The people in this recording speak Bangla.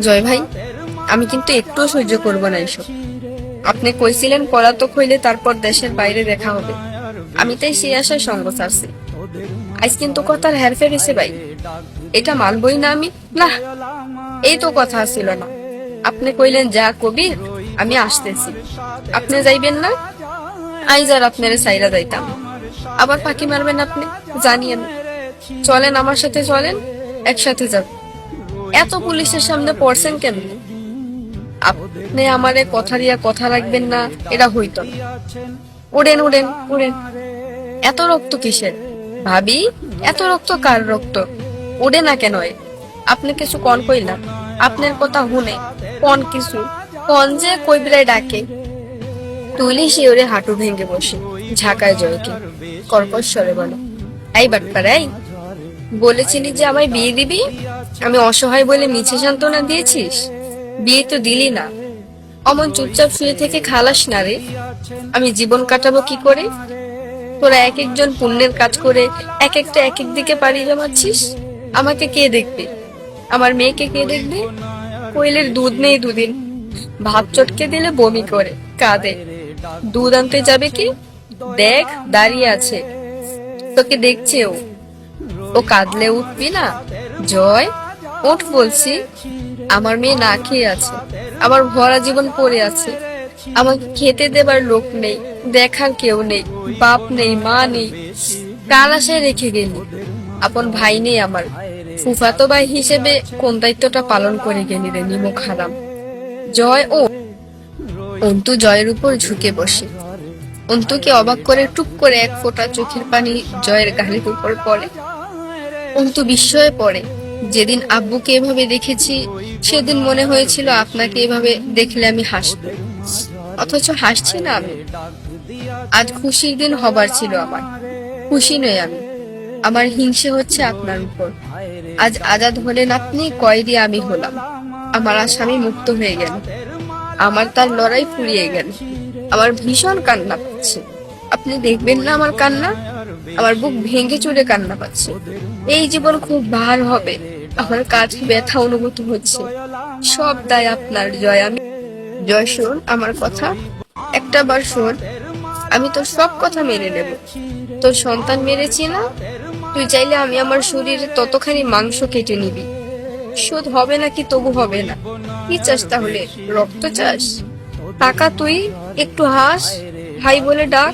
জয় ভাই, আমি কিন্তু একটুও সহ্য করব না এসব। আপনি কইছিলেন পলাতক হইলে তারপর দেশের বাইরে দেখা হবে, আমি তাই সেই আশায় সঙ্গ ছাড়ছি। আজ কিন্তু কথার হেরফের এসে ভাই, এটা মানবই না আমি। না, এই তো কথা ছিল না। আপনি কইলেন যা কবি আমি আসতেছি, আপনি যাইবেন না। আইজ আর আপনারে সাইরা যাইতাম, আবার ফাঁকি মারবেন আপনি, জানিয়েন। চলেন আমার সাথে, চলেন একসাথে যাব। এত পুলিশের সামনে পড়ছেন কেন? আপনি আমারে কথা দিয়া কথা রাখবেন না, এটা হইতো না। উড়েন উড়েন উড়েন। এত রক্ত কিসের ভাবি? এত রক্ত কার রক্ত? উড়ে না কেন? আপনি কিছু কন কইলাম, আপনার কথা শুনে কন কিছু কন যে কইবরাই ডাকে। তুলি শিওরে হাঁটু ভেঙে বসে ঝাঁকায় জয়কে, কর্কশ স্বরে বলে, এই বাটপাড়াই, বলেছিলি যে আমায় বিয়ে দিবি, আমি অসহায় বলে মিছে সান্ত্বনা দিয়েছিস, বিয়ে তো দিলি না। অমন চুপচাপ শুয়ে থেকে খালাস না রে, আমি জীবন কাটাবো কি করে? তোরা এক একজন পুণ্যের কাজ করে এক একটা এক এক দিকে পাড়ি জমাচ্ছিস। আমাকে কে দেখবে? আমার মেয়েকে কে দেখবে? কোয়েলের দুধ নেই দুদিন, ভাত চটকে দিলে বমি করে কাঁদে। দুধ আনতে যাবে কি? দেখ দাঁড়িয়ে আছে, তোকে দেখছে ও। ও কাঁদলে উঠবি না? জয়, ওঠ বলছি। আমার মেয়ে না খেয়ে আছে, আমার ভরা জীবন পড়ে আছে। আমাকে খেতে দেবার লোক নেই, দেখার কেউ নেই, বাপ নেই, মা নেই। কার আশায় রেখে গেলি? আপন ভাই নেই আমার, ফুফাতো ভাই হিসেবে কোন দায়িত্বটা পালন করে গেলি রে নিমক হারাম। জয় ও অন্তু জয়ের উপর ঝুঁকে বসে। অন্তুকে অবাক করে টুক করে এক ফোঁটা চোখের পানি জয়ের গালের উপর পড়ে। অন্তু বিস্ময়ে পড়ে। যেদিন আব্বুকে এভাবে দেখেছি সেদিন মনে হয়েছিল আপনাকে এভাবে দেখলে আমি হাসব, অথচ হাসছি না আমি। আজ খুশির দিন হবার ছিল আমার, খুশি নই আমি। আমার হিংসে হচ্ছে আপনার উপর। আজ আজাদ হলেন আপনি, কয়েদি আমি হলাম। আমার আসামি মুক্ত হয়ে গেল, আমার তার লড়াই ফুরিয়ে গেল। আমার ভীষণ কান্না পাচ্ছে, আপনি দেখবেন না আমার কান্না? আমার বুক ভেঙে চুরে কান্না পাচ্ছে। এই জীবন খুব ভার হবে, আমার কাজ ব্যথা অনুভূত হচ্ছে। সব দায় আপনার জয়। আমি জয়, শোন আমার কথা, একটা বার শোন। আমি তোর সব কথা মেনে নেব। তোর সন্তান মেরেছি না, তুই চাইলে আমি আমার শরীরে ততখানি মাংস কেটে নিবি। শোধ হবে নাকি তবু হবে না? কি চাস তাহলে? রক্ত চাস? টাকা তুই একটু হাস, ভাই বলে ডাক।